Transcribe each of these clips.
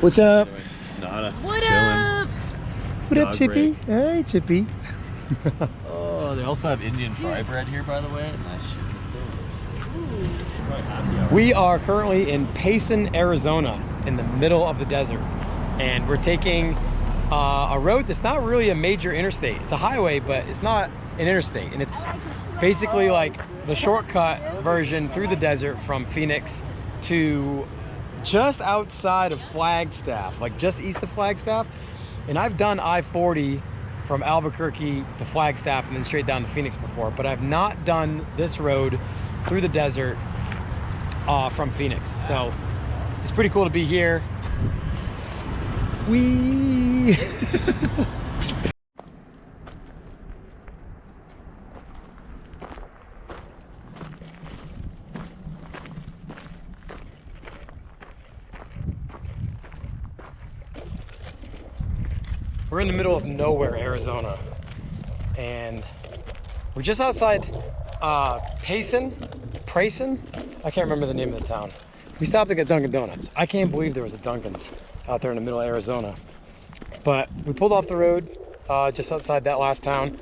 What's up? Nada. What Chilling. up? What up, Dog Chippy? break. Hey, Chippy. Oh, they also have Indian fry bread here, by the way. And that shit is delicious. Probably happy hour. We are currently in Payson, Arizona, in the middle of the desert. And we're taking a road that's not really a major interstate. It's a highway, but it's not an interstate. And it's basically like the shortcut version through the desert from Phoenix to just outside of Flagstaff, like just east of Flagstaff. And I've done I-40 from Albuquerque to Flagstaff and then straight down to Phoenix before, but I've not done this road through the desert from Phoenix. So it's pretty cool to be here. Whee! We're in the middle of nowhere, Arizona, and we're just outside Payson? I can't remember the name of the town. We stopped to get Dunkin' Donuts. I can't believe there was a Dunkin's out there in the middle of Arizona. But we pulled off the road just outside that last town,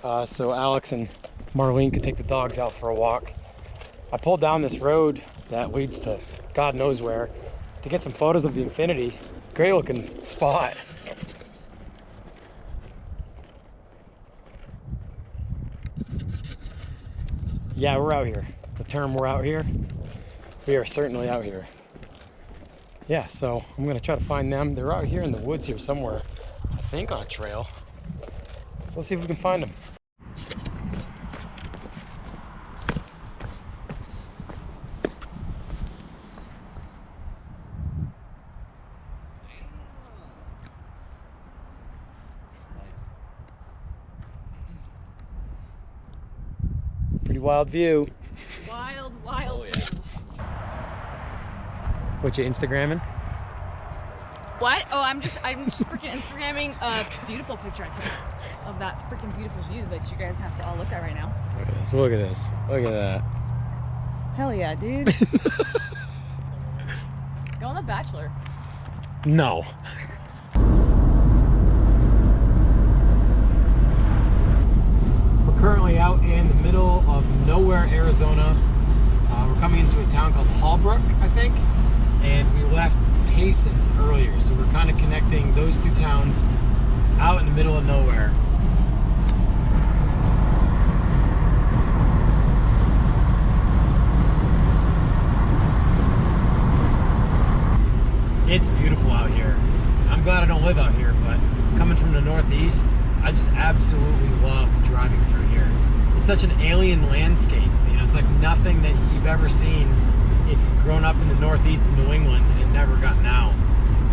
so Alex and Marlene could take the dogs out for a walk. I pulled down this road that leads to God knows where to get some photos of the Infinity. Great looking spot. Yeah, we're out here. The term "we're out here," we are certainly out here. Yeah, so I'm gonna try to find them. They're out here in the woods here somewhere, I think on a trail. So let's see if we can find them. Pretty wild view. Wild Oh, yeah. view. What, you Instagramming? What? Oh, I'm just freaking Instagramming a beautiful picture I took of that freaking beautiful view that you guys have to all look at right now. Look at this, look at this, look at that. Hell yeah, dude. Go on The Bachelor. No. We're currently out in the middle of nowhere, Arizona. We're coming into a town called Holbrook, I think, and we left Payson earlier, so we're kind of connecting those two towns out in the middle of nowhere. It's beautiful out here. I'm glad I don't live out here, but coming from the Northeast, I just absolutely love driving through here. It's such an alien landscape. You know, it's like nothing that you've ever seen if you've grown up in the Northeast of New England and never gotten out.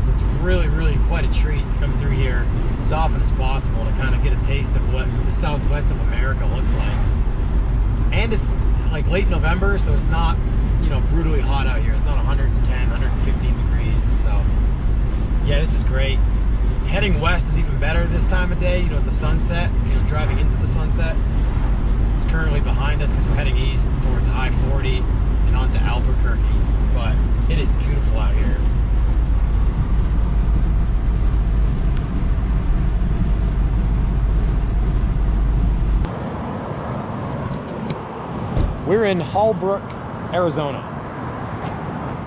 So it's really, really quite a treat to come through here as often as possible to kind of get a taste of what the Southwest of America looks like. And it's like late November, so it's not, you know, brutally hot out here. It's not 110, 115 degrees. So yeah, this is great. Heading west is even better this time of day, you know, at the sunset, you know, driving into the sunset. It's currently behind us because we're heading east towards I-40 and onto Albuquerque, but it is beautiful out here. We're in Holbrook, Arizona.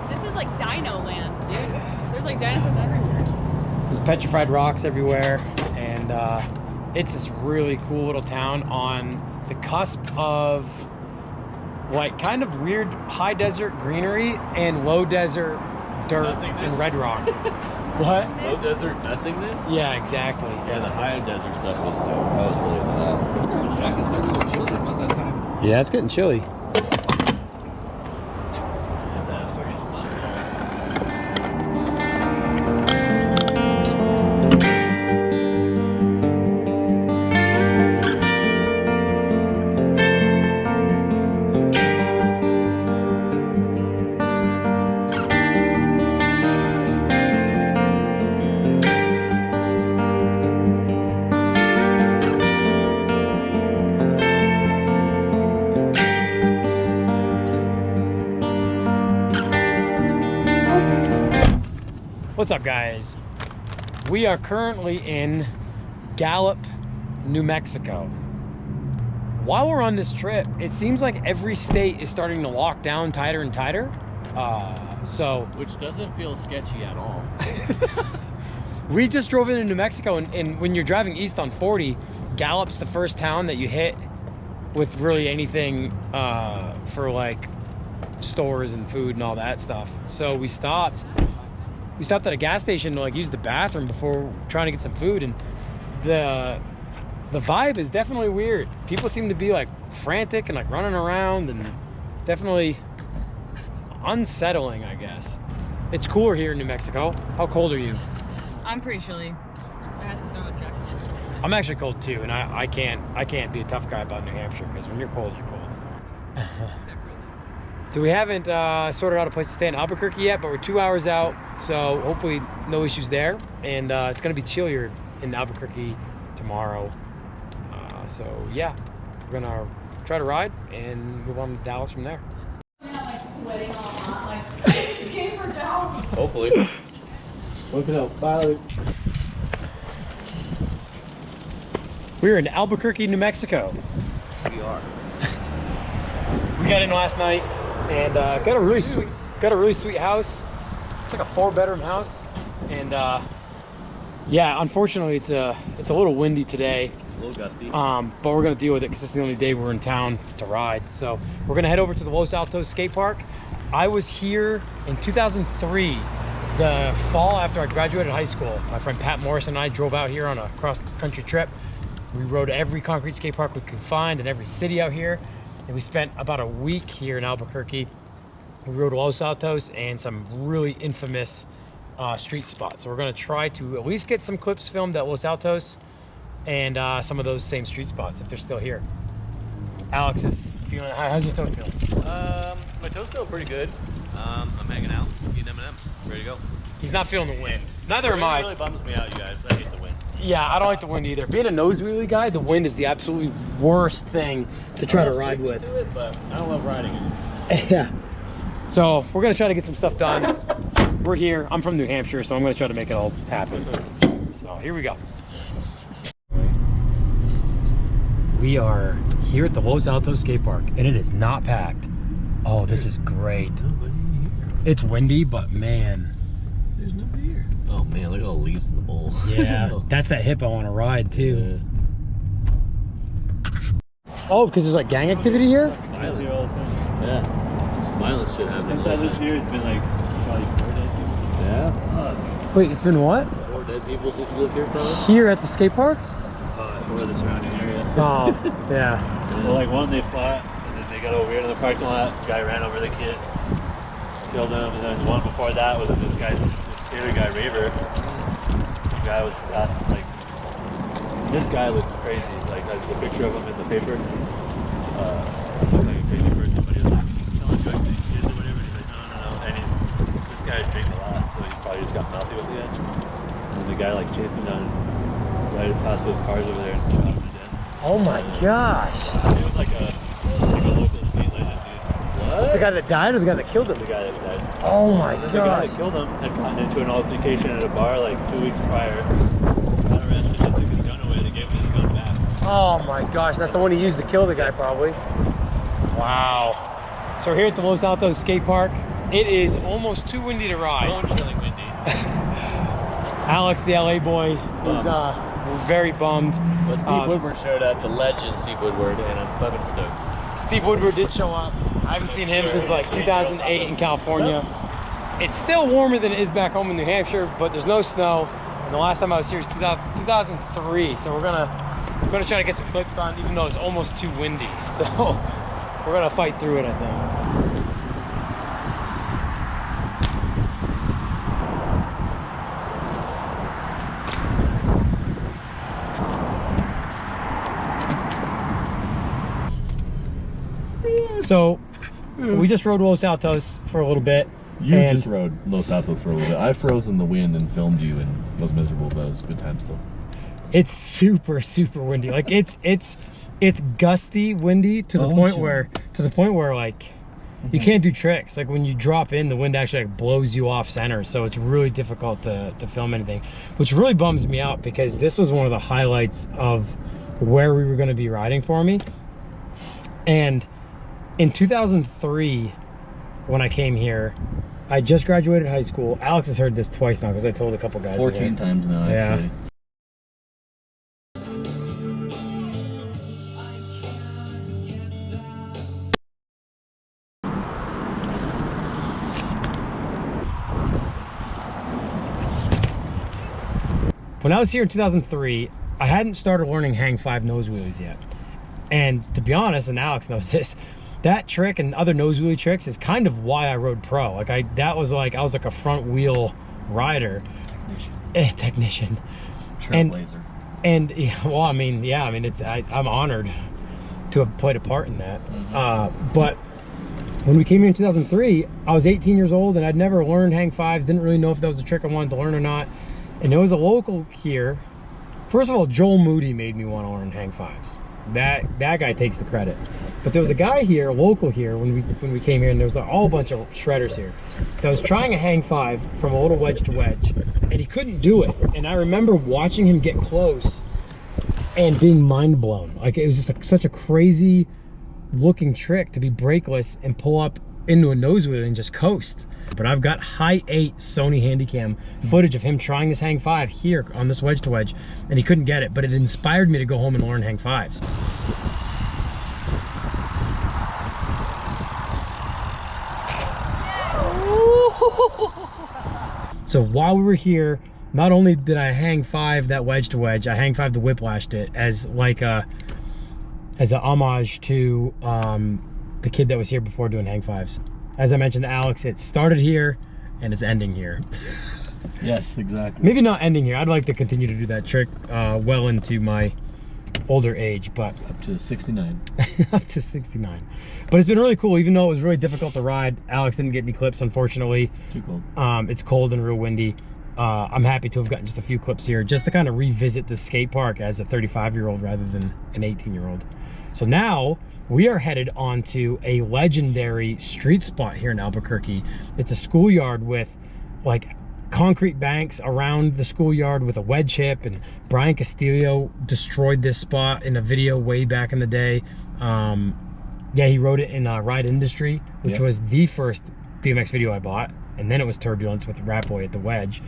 This is like Dino Land, dude. There's like dinosaurs everywhere. There's petrified rocks everywhere, and it's this really cool little town on the cusp of like kind of weird high desert greenery and low desert dirt and red rock. What? Low desert nothingness? Yeah, exactly. Yeah, the high desert stuff was dope. I was really into that. Jacket started to get chilly about that time. Yeah, it's getting chilly. What's up, guys? We are currently in Gallup, New Mexico. While we're on this trip, it seems like every state is starting to lock down tighter and tighter. Which doesn't feel sketchy at all. We just drove into New Mexico, and when you're driving east on 40, Gallup's the first town that you hit with really anything for like stores and food and all that stuff. So we stopped at a gas station to like use the bathroom before trying to get some food, and the vibe is definitely weird. People seem to be like frantic and like running around, and definitely unsettling, I guess. It's cooler here in New Mexico. How cold are you? I'm pretty chilly. I had to throw a jacket. I'm actually cold too, and I can't be a tough guy about New Hampshire, because when you're cold, you're cold. So we haven't sorted out a place to stay in Albuquerque yet, but we're 2 hours out, so hopefully no issues there. And it's gonna be chillier in Albuquerque tomorrow. So yeah, we're gonna try to ride and move on to Dallas from there. Like sweating a lot, like it's getting her down. Hopefully. Look it up. Bye. We're in Albuquerque, New Mexico. We are. We got in last night and got a really sweet house. It's like a 4-bedroom house, and yeah, unfortunately it's a little windy today. A little gusty. But we're gonna deal with it because it's the only day we're in town to ride. So we're gonna head over to the Los Altos skate park. I was here in 2003, the fall after I graduated high school. My friend Pat Morris and I drove out here on a cross-country trip. We rode every concrete skate park we could find in every city out here. And we spent about a week here in Albuquerque. We rode Los Altos and some really infamous street spots. So we're gonna try to at least get some clips filmed at Los Altos and some of those same street spots if they're still here. Alex is feeling, how's your toe feeling? My toes feel pretty good. I'm hanging out, eating M&M's, ready to go. He's not feeling the wind. Neither am I. It really bums me out, you guys. I hate the wind. Yeah, I don't like the wind either. Being a nose wheelie guy, the wind is the absolutely worst thing to try to ride with. But I don't love riding it. Yeah. So we're gonna try to get some stuff done. We're here. I'm from New Hampshire, so I'm gonna try to make it all happen. So here we go. We are here at the Los Altos skate park, and it is not packed. Oh, this is great. It's windy, but man. There's nobody here. Oh man, look at all the leaves in the bowl. Yeah, that's that hip I want to ride too. Yeah. Oh, because there's like gang activity here? Violence. Yeah. Violence shit happens. Since I lived here, it's been like probably 4 dead people. Yeah. Wait, it's been what? 4 dead people since you lived here, probably? Here at the skate park? Or the surrounding area. Oh, yeah. Well, like one they fought, and then they got all weird in the parking lot. Guy ran over the kid, killed him, and then one before that was this scary guy, Raver. The guy was like, this guy looked crazy. Like the picture of him in the paper. He looked like a crazy person, but he was like selling drugs to these kids or whatever. And he's like, no. And this guy drank a lot, so he probably just got mouthy with the end. And the guy like chased him down. Right past those cars over there and shot him to death. Oh my gosh. It was like a local skate legend, dude. What? The guy that died or the guy that killed him? The guy that died. Oh my The guy gosh. that killed him had gotten into an altercation at a bar like 2 weeks prior. Got arrested, they took his gun away, they gave him his gun back. Oh my gosh, that's the one he used to kill the guy probably. Wow. So we're here at the Los Altos skate park. It is almost too windy to ride. Bone-chilling windy. Alex, the LA boy, is very bummed. But Steve Woodward showed up, the legend Steve Woodward, and I'm fucking stoked. Steve Woodward did show up. I haven't seen him since like 2008 in California. It's still warmer than it is back home in New Hampshire, but there's no snow. And the last time I was here was 2003. So we're gonna try to get some clips on, even though it's almost too windy. So we're gonna fight through it, I think. So we just rode Los Altos for a little bit. You just rode Los Altos for a little bit. I froze in the wind and filmed you and was miserable, but it was a good time still. It's super windy. Like it's gusty windy to the point where like You can't do tricks. Like when you drop in, the wind actually like blows you off center, so it's really difficult to film anything, which really bums me out because this was one of the highlights of where we were going to be riding for me. And in 2003, when I came here, I just graduated high school. Alex has heard this twice now because I told a couple guys. 14 times now, actually. When I was here in 2003, I hadn't started learning hang 5 nose wheelies yet. And to be honest, and Alex knows this, that trick and other nose wheelie tricks is kind of why I rode pro. Like I was like a front wheel rider. Technician. Trailblazer. And well, I mean, yeah, I mean, I'm honored to have played a part in that. But when we came here in 2003, I was 18 years old and I'd never learned hang 5s, didn't really know if that was a trick I wanted to learn or not. And there was a local here. First of all, Joel Moody made me want to learn hang 5s. That guy takes the credit. But there was a guy here, local here, when we came here, and there was a whole bunch of shredders here that was trying a hang 5 from a little wedge to wedge, and he couldn't do it. And I remember watching him get close and being mind blown. Like it was just such a crazy looking trick to be brakeless and pull up into a nose wheel and just coast. But I've got high 8 Sony Handycam footage of him trying this hang 5 here on this wedge to wedge, and he couldn't get it, but it inspired me to go home and learn hang 5s. So while we were here, not only did I hang 5 that wedge to wedge, I hang 5 the whiplashed it as like as an homage to the kid that was here before doing hang 5s. As I mentioned to Alex, it started here and it's ending here. Yes, exactly. Maybe not ending here. I'd like to continue to do that trick well into my older age, but up to 69. up to 69. But it's been really cool, even though it was really difficult to ride. Alex didn't get any clips, unfortunately. Too cold. It's cold and real windy. I'm happy to have gotten just a few clips here just to kind of revisit the skate park as a 35-year-old rather than an 18-year-old. So now we are headed onto a legendary street spot here in Albuquerque. It's a schoolyard with like concrete banks around the schoolyard with a wedge hip, and Brian Castillo destroyed this spot in a video way back in the day. Yeah, he wrote it in Ride Industry, which was the first BMX video I bought, and then it was Turbulence with Rat Boy at the wedge.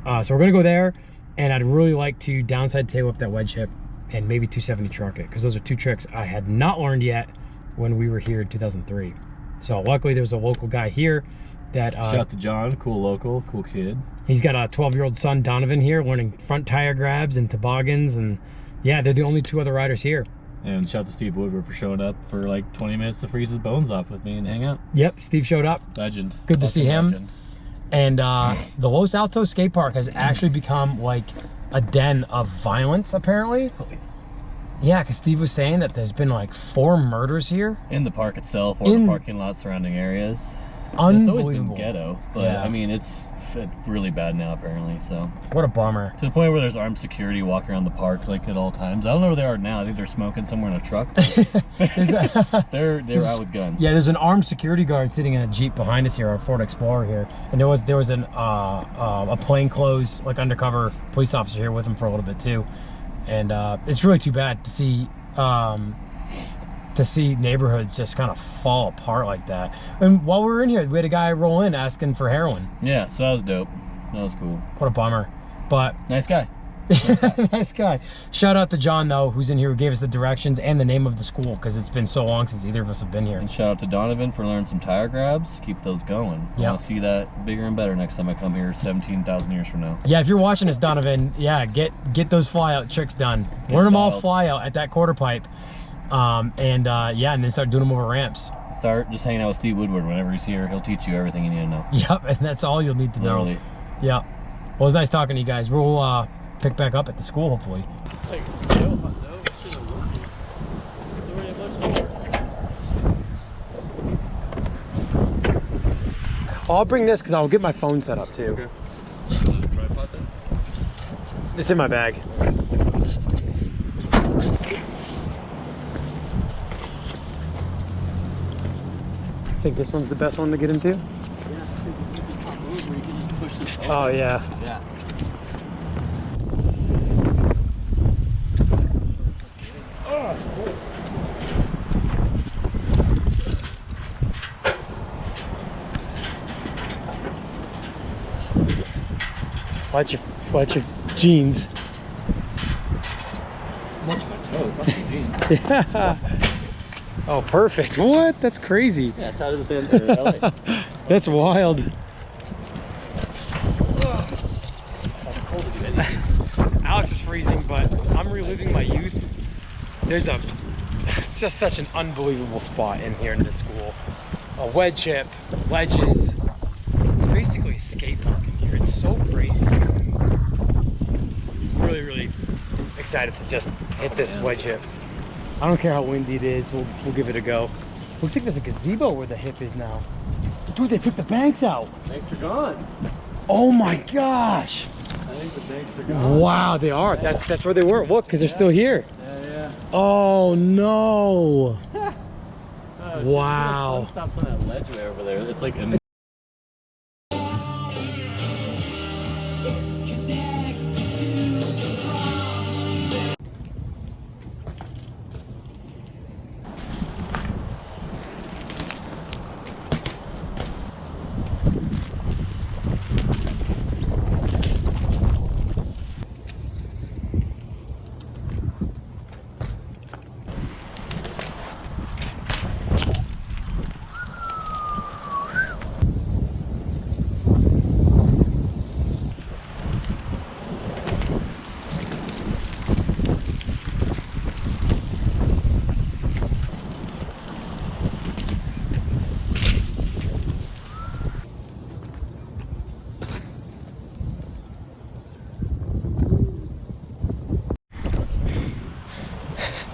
So we're gonna go there, and I'd really like to downside tail whip that wedge hip and maybe 270 truck it, because those are two tricks I had not learned yet when we were here in 2003. So luckily there's a local guy here that shout out to John, cool local, cool kid. He's got a 12-year-old son, Donovan, here learning front tire grabs and toboggans, and yeah, they're the only 2 other riders here. And shout out to Steve Woodward for showing up for like 20 minutes to freeze his bones off with me and hang out. Yep, Steve showed up. Legend. Good to see him. Legend. And the Los Altos skate park has actually become like a den of violence, apparently. Yeah, because Steve was saying that there's been like 4 murders here. In the park itself, or the parking lot surrounding areas. Unbelievable. It's always been ghetto, but yeah. I mean, it's really bad now apparently, so. What a bummer. To the point where there's armed security walking around the park like at all times. I don't know where they are now. I think they're smoking somewhere in a truck. they're out with guns. Yeah, there's an armed security guard sitting in a Jeep behind us here, our Ford Explorer here. And there was a plainclothes, like undercover police officer here with him for a little bit too. And it's really too bad to see neighborhoods just kind of fall apart like that. And while we were in here, we had a guy roll in asking for heroin. Yeah, so that was dope. That was cool. What a bummer. But nice guy. nice guy. Shout out to John though, who's in here, who gave us the directions and the name of the school, because it's been so long since either of us have been here. And shout out to Donovan for learning some tire grabs. Keep those going. I want to see that bigger and better next time I come here 17,000 years from now. Yeah, if you're watching this, Donovan, yeah, get those fly out tricks done. Learn them all fly out at that quarter pipe. Yeah, and then start doing them over ramps. Start just hanging out with Steve Woodward. Whenever he's here, he'll teach you everything you need to know. Yep, and that's all you'll need to know. Literally. Yeah. Well, it was nice talking to you guys. We'll pick back up at the school, hopefully. I'll bring this because I'll get my phone set up too. Okay. Tripod then? It's in my bag. think this one's the best one to get into? Yeah, I think you can pop over, you can just push this over. Oh yeah. Yeah. Oh, cool. Watch your jeans. Watch my toe, fuck your jeans. Yeah. Oh, perfect. What? That's crazy. Yeah, it's out of the sand there, LA. That's wild. It's cold to do anything. Alex is freezing, but I'm reliving my youth. There's just such an unbelievable spot in here in this school. A wedge hip, ledges. It's basically a skate park in here. It's so crazy. Really, really excited to just hit this wedge hip. I don't care how windy it is. We'll give it a go. Looks like there's a gazebo where the hip is now. Dude, they took the banks out. Banks are gone. Oh my gosh. I think the banks are gone. Wow, they are. That's where they were. Look, because they're still here. Yeah. Oh no. Oh, Wow. One stops on that ledge way over there. It's like a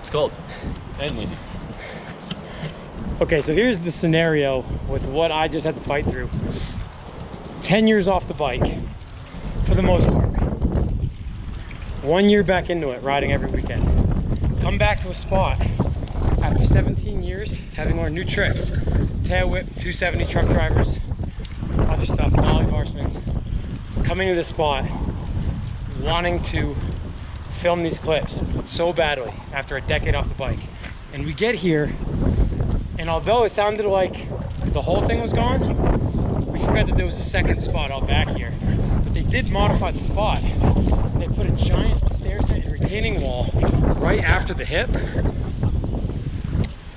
It's cold and windy. Okay, so here's the scenario with what I just had to fight through. 10 years off the bike, for the most part. 1 year back into it, riding every weekend. Come back to a spot after 17 years, having learned new tricks. Tail whip, 270 truck drivers, other stuff, nollie bar spins. Coming to this spot, wanting to film these clips so badly after a decade off the bike. And we get here, and although it sounded like the whole thing was gone, we forgot that there was a second spot out back here. But they did modify the spot. They put a giant stair set and retaining wall right after the hip.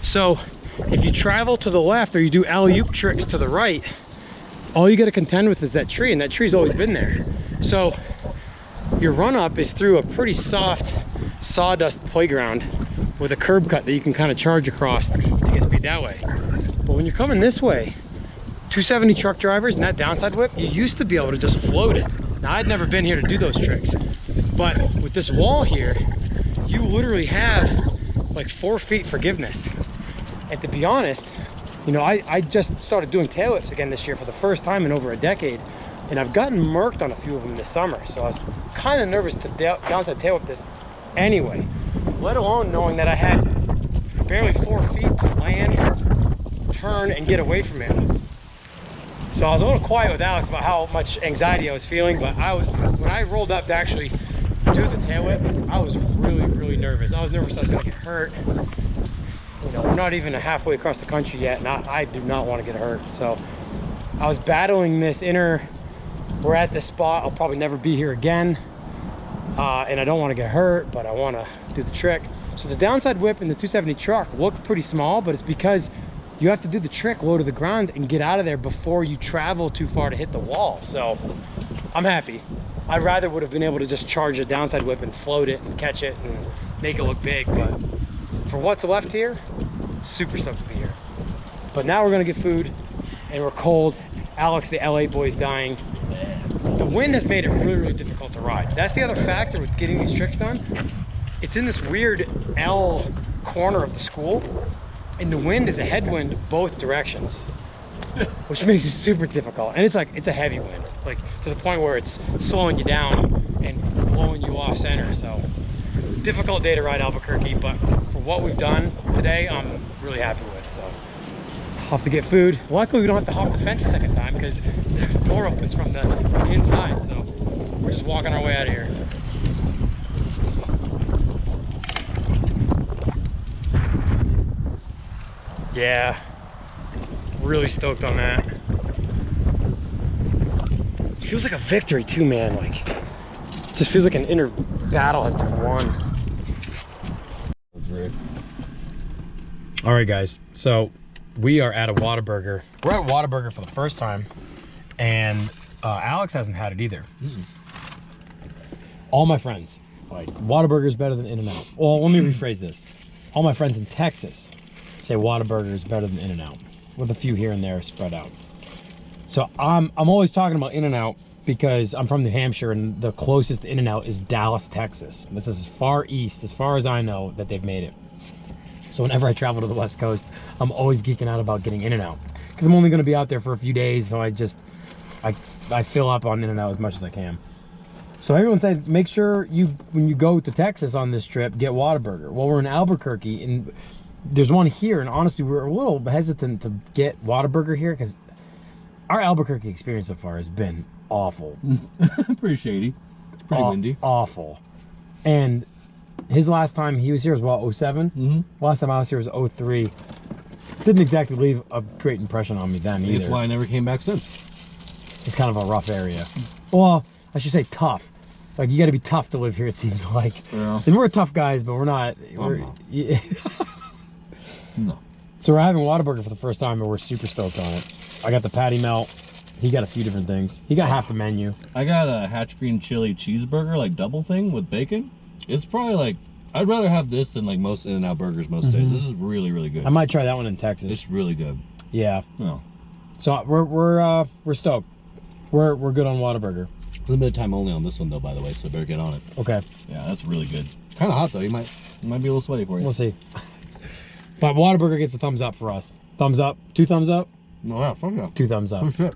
So if you travel to the left or you do alley-oop tricks to the right, all you got to contend with is that tree, and that tree's always been there. So your run-up is through a pretty soft sawdust playground with a curb cut that you can kind of charge across to get speed that way. But when you're coming this way, 270 truck drivers and that downside whip, you used to be able to just float it. Now, I'd never been here to do those tricks, but with this wall here, you literally have like 4 feet forgiveness. And to be honest, you know, I just started doing tail whips again this year for the first time in over a decade, and I've gotten murked on a few of them this summer, so I was kind of nervous to downside tail whip this anyway, let alone knowing that I had barely 4 feet to land, turn, and get away from it. So I was a little quiet with Alex about how much anxiety I was feeling, but when I rolled up to actually do the tail whip, I was really, really nervous. I was nervous I was gonna get hurt. You know, we're not even halfway across the country yet, and I do not want to get hurt. So I was battling this inner, we're at this spot, I'll probably never be here again, and I don't want to get hurt, but I want to do the trick. So the downside whip and the 270 truck look pretty small, but it's because you have to do the trick low to the ground and get out of there before you travel too far to hit the wall. So I'm happy. I rather would have been able to just charge a downside whip and float it and catch it and make it look big, but for what's left here, super stoked to be here. But now we're gonna get food, and we're cold. Alex, the LA boy's dying. The wind has made it really, really difficult to ride. That's the other factor with getting these tricks done. It's in this weird L corner of the school, and the wind is a headwind both directions, which makes it super difficult. And it's a heavy wind, like to the point where it's slowing you down and blowing you off center. So difficult day to ride Albuquerque, but for what we've done today, I'm really happy with. So Off to get food. Luckily, we don't have to hop the fence a second time because the door opens from the inside. So we're just walking our way out of here. Yeah, really stoked on that. Feels like a victory too, man. Like, just feels like an inner battle has been won. That's weird. All right, guys. So we are at a Whataburger. We're at Whataburger for the first time, and Alex hasn't had it either. All my friends, like, Whataburger is better than In-N-Out. Well, let me rephrase this. All my friends in Texas say Whataburger is better than In-N-Out, with a few here and there spread out. So I'm always talking about In-N-Out because I'm from New Hampshire, and the closest In-N-Out is Dallas, Texas. This is as far east, as far as I know, that they've made it. So whenever I travel to the West Coast, I'm always geeking out about getting In-N-Out because I'm only going to be out there for a few days, so I fill up on In-N-Out as much as I can. So everyone said, make sure when you go to Texas on this trip, get Whataburger. Well, we're in Albuquerque, and there's one here, and honestly, we're a little hesitant to get Whataburger here because our Albuquerque experience so far has been awful. Pretty shady. Pretty windy. Awful. And his last time he was here was what, 07? Mm-hmm. Last time I was here was 03. Didn't exactly leave a great impression on me then either. That's why I never came back since. It's just kind of a rough area. Well, I should say tough. Like, you got to be tough to live here, it seems like. Yeah. And we're tough guys, but we're not. Yeah. No. So we're having Whataburger for the first time, and we're super stoked on it. I got the patty melt. He got a few different things. He got half the menu. I got a hatch green chili cheeseburger, like double thing with bacon. It's probably like, I'd rather have this than like most In-N-Out burgers most days. This is really, really good. I might try that one in Texas. It's really good. Yeah. No. So we're stoked. We're good on Whataburger. Limited time only on this one though, by the way, so better get on it. Okay. Yeah, that's really good. Kind of hot though. You might be a little sweaty for you. We'll see. But Whataburger gets a thumbs up for us. Thumbs up. 2 thumbs up. No, yeah, fuck yeah. 2 thumbs up. Oh shit.